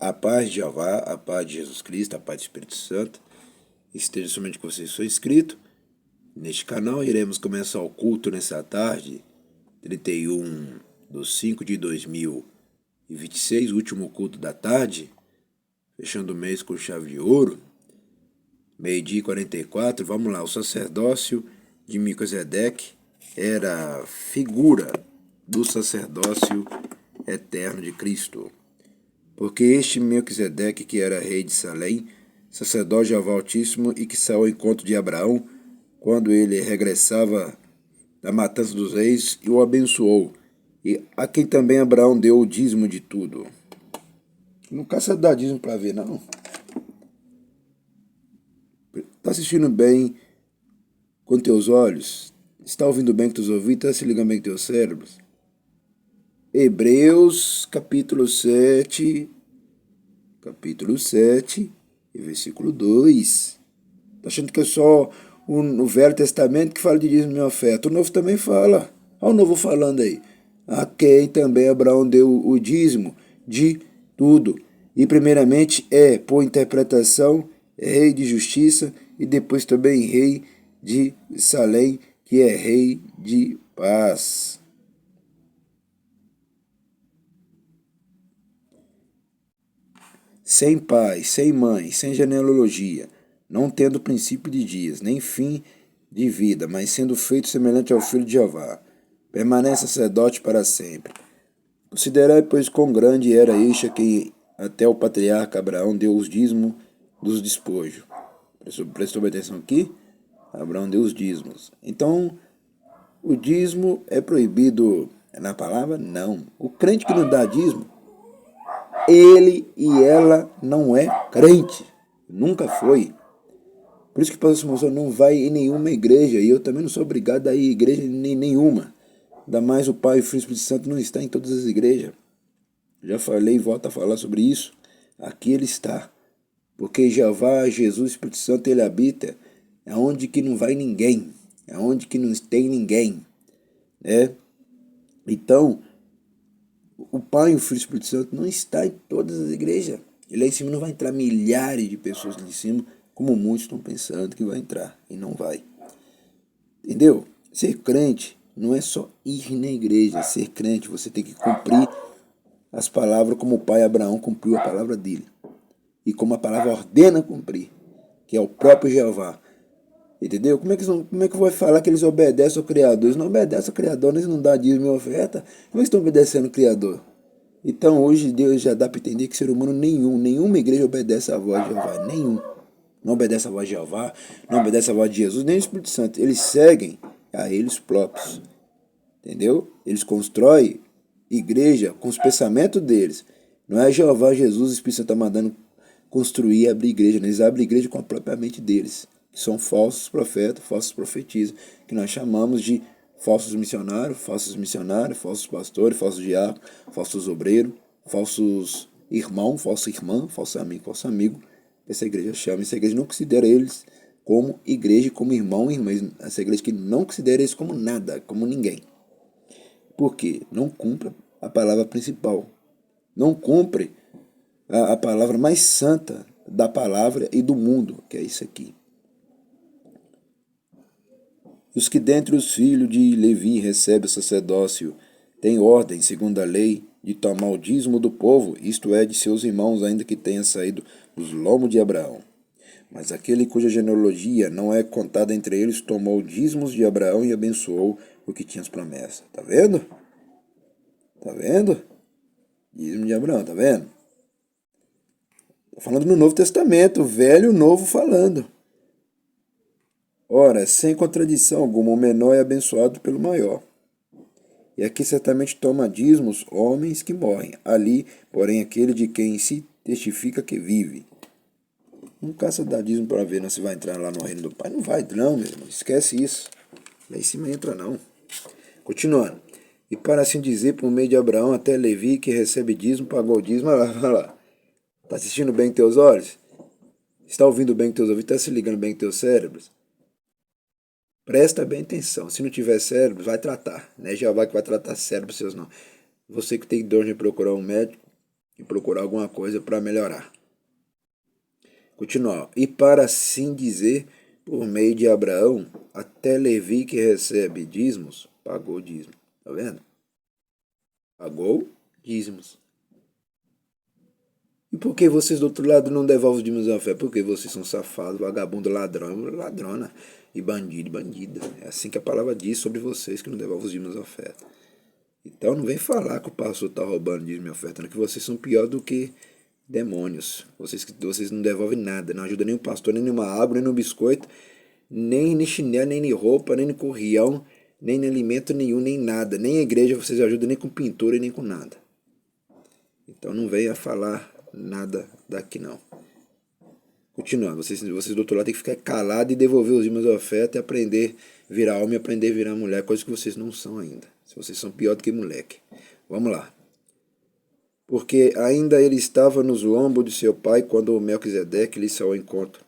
A paz de Jeová, a paz de Jesus Cristo, a paz do Espírito Santo, esteja somente com vocês. Sou inscrito neste canal. Iremos começar o culto nessa tarde, 31/5/2026, último culto da tarde, fechando o mês com chave de ouro, 12h44. Vamos lá, o sacerdócio de Melquisedeque era figura do sacerdócio eterno de Cristo. Porque este Melquisedeque, que era rei de Salém, sacerdote de Jeová Altíssimo, e que saiu ao encontro de Abraão, quando ele regressava da matança dos reis, e o abençoou, e a quem também Abraão deu o dízimo de tudo. Não caça dar dízimo para ver, não. Está assistindo bem com teus olhos? Está ouvindo bem com teus ouvidos? Está se ligando bem com teus cérebros? Hebreus, capítulo 7, e versículo 2. Tá achando que é só o Velho Testamento que fala de dízimo e oferta? O Novo também fala. Olha o Novo falando aí. A quem também Abraão deu o dízimo de tudo. E primeiramente por interpretação, rei de justiça, e depois também rei de Salém, que é rei de paz. Sem pai, sem mãe, sem genealogia, não tendo princípio de dias, nem fim de vida, mas sendo feito semelhante ao Filho de Jeová, permanece sacerdote para sempre. Considerai, pois, quão grande era este a quem até o patriarca Abraão deu os dízimos dos despojos. Prestou atenção aqui? Abraão deu os dízimos. Então, o dízimo é proibido na palavra? Não. O crente que não dá dízimo, ele e ela não é crente. Nunca foi. Por isso que o pastor Simão não vai em nenhuma igreja. E eu também não sou obrigado a ir em igreja nenhuma. Ainda mais o Pai e o Filho e o Espírito Santo não está em todas as igrejas. Já falei e volto a falar sobre isso. Aqui ele está. Porque Jeová, Jesus, Espírito Santo, ele habita. É onde que não vai ninguém. É onde que não tem ninguém. Então, o Pai e o Filho e o Espírito Santo não está em todas as igrejas. E lá em cima não vai entrar milhares de pessoas lá em cima, como muitos estão pensando que vai entrar. E não vai. Entendeu? Ser crente não é só ir na igreja. Ser crente, você tem que cumprir as palavras como o pai Abraão cumpriu a palavra dele. E como a palavra ordena cumprir, que é o próprio Jeová. Entendeu? Como é que vai falar que eles obedecem ao Criador? Eles não obedecem ao Criador, eles não dão dízimo e oferta. Como é que estão obedecendo ao Criador? Então hoje Deus já dá para entender que ser humano nenhuma igreja obedece à voz de Jeová. Nenhum. Não obedece à voz de Jeová, não obedece à voz de Jesus, nem o Espírito Santo. Eles seguem a eles próprios. Entendeu? Eles constroem igreja com os pensamentos deles. Não é Jeová, Jesus, o Espírito Santo está mandando construir, abrir igreja. Eles abrem igreja com a própria mente deles. Que são falsos profetas, falsos profetisas, que nós chamamos de falsos missionários, falsos pastores, falsos diáconos, falsos obreiros, falsos irmãos, falsa irmã, falso amigo. Essa igreja chama, essa igreja não considera eles como igreja, como irmão e irmã. Essa igreja que não considera eles como nada, como ninguém. Por quê? Não cumpre a palavra principal. Não cumpre a palavra mais santa da palavra e do mundo, que é isso aqui. Os que dentre os filhos de Levi recebem o sacerdócio têm ordem, segundo a lei, de tomar o dízimo do povo, isto é, de seus irmãos, ainda que tenha saído dos lomos de Abraão. Mas aquele cuja genealogia não é contada entre eles tomou dízimos de Abraão e abençoou o que tinha as promessas. Tá vendo? Tá vendo? Dízimo de Abraão, tá vendo? Tô falando no Novo Testamento, o velho e o novo falando. Ora, sem contradição alguma, o menor é abençoado pelo maior. E aqui certamente toma dízimos homens que morrem. Ali, porém, aquele de quem se testifica que vive. Não caça dar dízimo para ver se vai entrar lá no reino do Pai. Não vai, não, meu irmão. Esquece isso. Lá em cima entra, não. Continuando. E para assim dizer, por meio de Abraão até Levi, que recebe dízimo, pagou o dízimo. Olha lá. Está assistindo bem com teus olhos? Está ouvindo bem com teus ouvidos? Está se ligando bem com teus cérebros? Presta bem atenção. Se não tiver cérebro, vai tratar. Não é Jeová que vai tratar cérebros seus, não. Você que tem dor de procurar um médico, e procurar alguma coisa para melhorar. Continuar. E para assim dizer, por meio de Abraão, até Levi que recebe dízimos, pagou dízimo. Tá vendo? Pagou dízimos. E por que vocês do outro lado não devolvem os dízimos da fé? Porque vocês são safados, vagabundo, ladrão, ladrona e bandido e bandida. É assim que a palavra diz sobre vocês que não devolvem os dízimos da oferta. Então não vem falar que o pastor está roubando dízimo e oferta, que vocês são pior do que demônios. Vocês não devolvem nada, não ajuda nem o pastor, nem numa água, nem no biscoito, nem chinelo, nem em roupa, nem no corrião, nem em alimento nenhum, nem nada. Nem a igreja vocês ajudam nem com pintura e nem com nada. Então não venha falar nada daqui não. Continuando, vocês do outro lado têm que ficar calado e devolver os dízimos da oferta e aprender a virar homem e aprender a virar mulher, coisa que vocês não são ainda. Se vocês são pior do que moleque. Vamos lá. Porque ainda ele estava nos lombos de seu pai quando Melquisedeque lhe saiu ao encontro.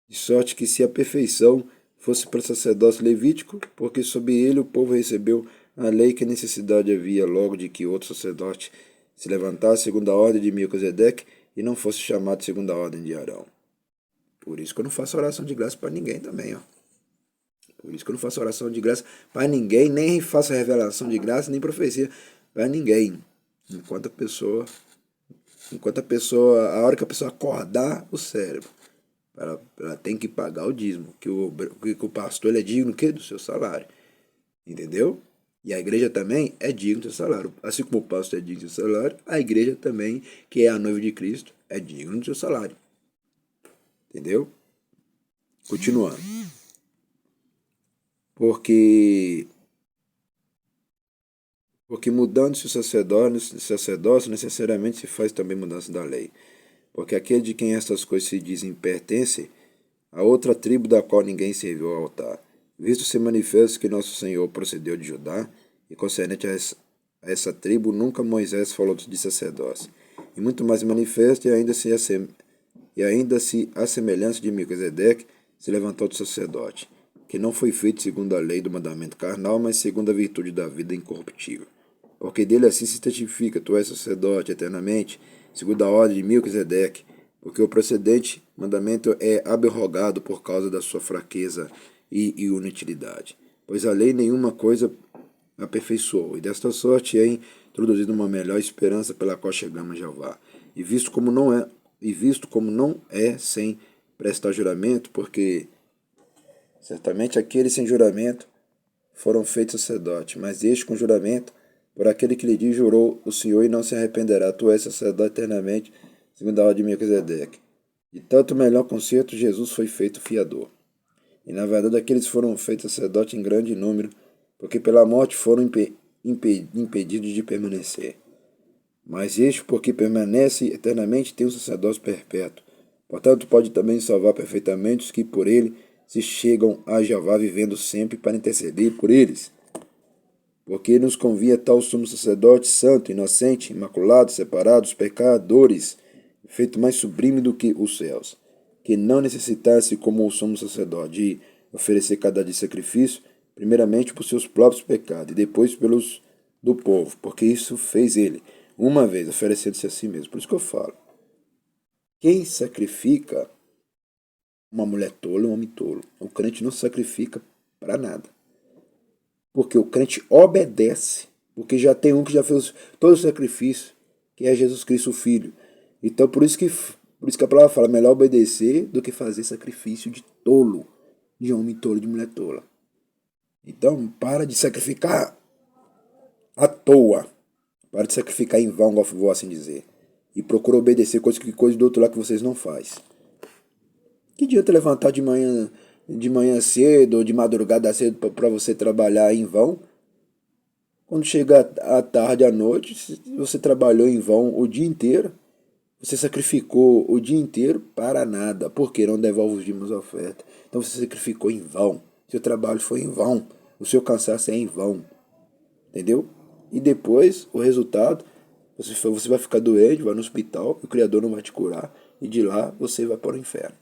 De sorte que se a perfeição fosse para o sacerdócio levítico, porque sob ele o povo recebeu a lei, que necessidade havia logo de que outro sacerdote se levantasse segundo a ordem de Melquisedeque e não fosse chamado segundo a ordem de Arão. Por isso que eu não faço oração de graça para ninguém também, ó. Por isso que eu não faço oração de graça para ninguém, nem faço revelação de graça, nem profecia para ninguém. Enquanto a pessoa, a hora que a pessoa acordar o cérebro, ela tem que pagar o dízimo, que o pastor ele é digno do seu salário. Entendeu? E a igreja também é digna do seu salário. Assim como o pastor é digno do seu salário, a igreja também, que é a noiva de Cristo, é digna do seu salário. Entendeu? Continuando. Porque mudando-se o sacerdócio, necessariamente se faz também mudança da lei. Porque aquele de quem estas coisas se dizem pertence a outra tribo da qual ninguém serviu ao altar. Visto se manifesta que nosso Senhor procedeu de Judá, e concernente a essa tribo nunca Moisés falou de sacerdócio. E muito mais manifesta, e ainda se a semelhança de Melquisedeque se levantou do sacerdote, que não foi feito segundo a lei do mandamento carnal, mas segundo a virtude da vida incorruptível. Porque dele assim se testifica, tu és sacerdote eternamente, segundo a ordem de Melquisedeque, porque o precedente mandamento é abrogado por causa da sua fraqueza e inutilidade. Pois a lei nenhuma coisa aperfeiçoou, e desta sorte é introduzida uma melhor esperança pela qual chegamos a Jeová. E visto como não é sem prestar juramento, porque certamente aqueles sem juramento foram feitos sacerdote, mas este com juramento, por aquele que lhe diz, jurou o Senhor e não se arrependerá, tu és sacerdote eternamente, segundo a ordem de Melquisedeque. De tanto melhor concerto, Jesus foi feito fiador. E na verdade aqueles foram feitos sacerdote em grande número, porque pela morte foram impedidos de permanecer. Mas este, porque permanece eternamente, tem um sacerdócio perpétuo. Portanto, pode também salvar perfeitamente os que por ele se chegam a Jeová, vivendo sempre para interceder por eles. Porque nos convia tal sumo sacerdote santo, inocente, imaculado, separado dos pecadores, feito mais sublime do que os céus, que não necessitasse, como o sumo sacerdote, de oferecer cada dia sacrifício, primeiramente por seus próprios pecados e depois pelos do povo, porque isso fez ele, uma vez, oferecendo-se a si mesmo. Por isso que eu falo, quem sacrifica uma mulher tola é um homem tolo. O crente não sacrifica para nada. Porque o crente obedece. Porque já tem um que já fez todo o sacrifício, que é Jesus Cristo, o Filho. Então por isso que a palavra fala, melhor obedecer do que fazer sacrifício de tolo, de homem tolo, de mulher tola. Então para de sacrificar à toa. Para de sacrificar em vão, vou assim dizer. E procura obedecer coisas do outro lado que vocês não fazem. Que adianta levantar de manhã cedo ou de madrugada cedo para você trabalhar em vão? Quando chega à tarde, à noite, você trabalhou em vão o dia inteiro. Você sacrificou o dia inteiro para nada, porque não devolve os dízimos da oferta. Então você sacrificou em vão. Seu trabalho foi em vão. O seu cansaço é em vão. Entendeu? E depois, o resultado, você vai ficar doente, vai no hospital, o Criador não vai te curar. E de lá você vai para o inferno.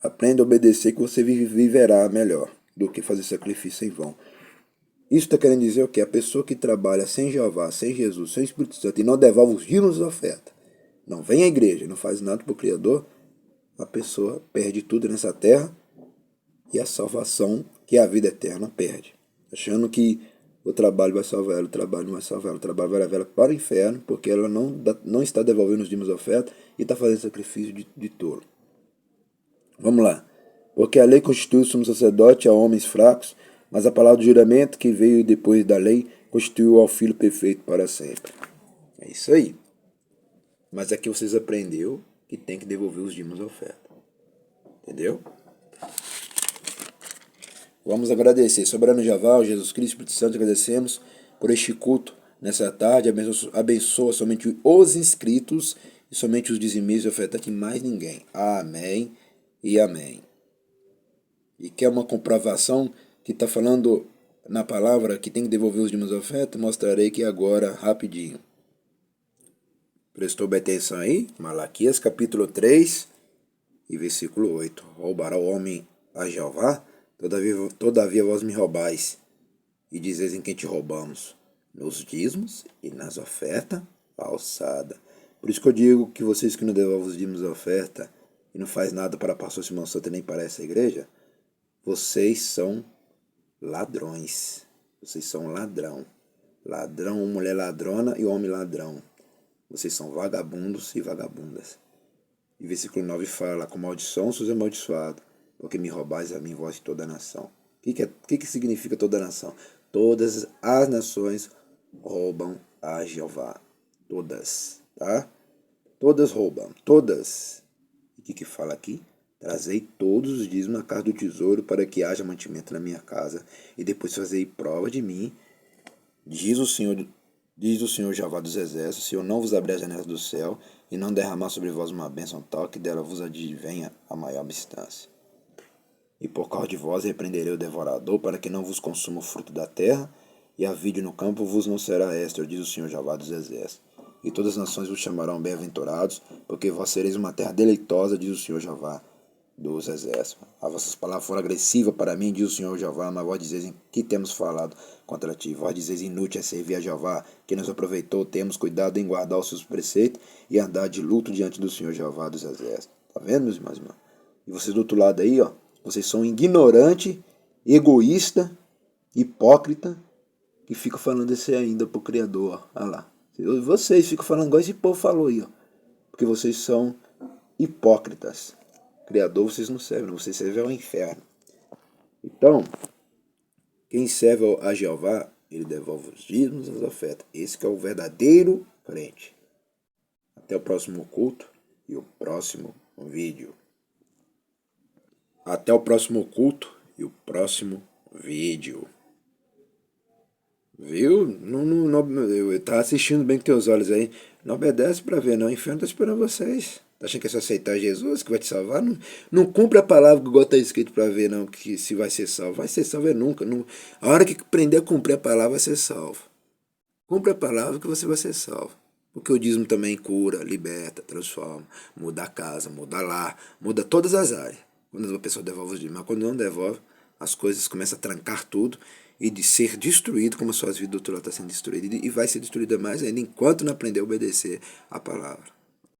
Aprenda a obedecer que você viverá melhor do que fazer sacrifício em vão. Isso está querendo dizer o quê? A pessoa que trabalha sem Jeová, sem Jesus, sem Espírito Santo e não devolve os dízimos da oferta, não vem à igreja, não faz nada para o Criador, a pessoa perde tudo nessa terra e a salvação, que é a vida eterna, perde. Achando que o trabalho vai salvar ela, o trabalho não vai salvar ela, o trabalho vai levar ela para o inferno, porque ela não está devolvendo os dízimos da oferta e está fazendo sacrifício de tolo. Vamos lá. Porque a lei constitui o sumo sacerdote a homens fracos, mas a palavra do juramento que veio depois da lei constituiu ao Filho perfeito para sempre. É isso aí. Mas aqui vocês aprenderam que tem que devolver os dízimos da oferta. Entendeu? Vamos agradecer. Soberano Jeová, Jesus Cristo, Espírito Santo, agradecemos por este culto nessa tarde. Abençoa somente os inscritos e somente os dizimistas e ofertantes e mais ninguém. Amém e amém. E quer uma comprovação que está falando na palavra que tem que devolver os dízimos da oferta? Mostrarei que agora, rapidinho. Prestou bem atenção aí? Malaquias capítulo 3 e versículo 8. Roubará o homem a Jeová? Todavia vós me roubais, e dizeis em quem te roubamos? Nos dízimos e nas ofertas alçada. Por isso que eu digo que vocês que não devolvem os dízimos da oferta e não faz nada para pastor Simão Santo nem para essa igreja, vocês são ladrões. Vocês são ladrão. Ladrão, mulher ladrona e homem ladrão. Vocês são vagabundos e vagabundas. E versículo 9 fala, com maldição sois amaldiçoados, porque me roubais a mim, vós e toda a nação. O que significa toda a nação? Todas as nações roubam a Jeová. Todas, tá? Todas roubam, todas. E o que fala aqui? Trazei todos os dízimos na casa do tesouro, para que haja mantimento na minha casa, e depois fazei prova de mim, diz o Senhor Jeová dos exércitos, se eu não vos abrir as janelas do céu, e não derramar sobre vós uma bênção tal, que dela vos advenha a maior abstância. E por causa de vós repreenderei o devorador, para que não vos consuma o fruto da terra, e a vide no campo vos não será esta, diz o Senhor Jeová dos exércitos. E todas as nações vos chamarão bem-aventurados, porque vós sereis uma terra deleitosa, diz o Senhor Jeová dos exércitos. As vossas palavras foram agressivas para mim, diz o Senhor Jeová, mas vós dizeis que temos falado contra ti. Vós dizeis inútil é servir a Jeová, que nos aproveitou, temos cuidado em guardar os seus preceitos e andar de luto diante do Senhor Jeová dos exércitos. Tá vendo, meus irmãos? E vocês do outro lado aí, ó, vocês são ignorante, egoísta, hipócrita, que ficam falando isso ainda pro Criador, ó. Olha lá. Vocês ficam falando igual esse povo falou aí, ó. Porque vocês são hipócritas. Criador vocês não servem, vocês servem ao inferno. Então, quem serve a Jeová, ele devolve os dízimos e as ofertas. Esse que é o verdadeiro crente. Até o próximo culto e o próximo vídeo. Até o próximo culto e o próximo vídeo. Viu? Eu tá assistindo bem com teus olhos aí. Não obedece para ver, não. O inferno tá esperando vocês. Tá achando que é só aceitar Jesus que vai te salvar? Não cumpre a palavra que igual tá escrito para ver, não, que se vai ser salvo. Vai ser salvo é nunca. Não. A hora que aprender a cumprir a palavra, vai ser salvo. Cumpre a palavra que você vai ser salvo. Porque o dízimo também cura, liberta, transforma, muda a casa, muda lá, muda todas as áreas. Quando uma pessoa devolve os dízimos, mas quando não devolve, as coisas começam a trancar tudo e de ser destruído, como a sua vida do outro lado está sendo destruída, e vai ser destruída mais ainda enquanto não aprender a obedecer a palavra.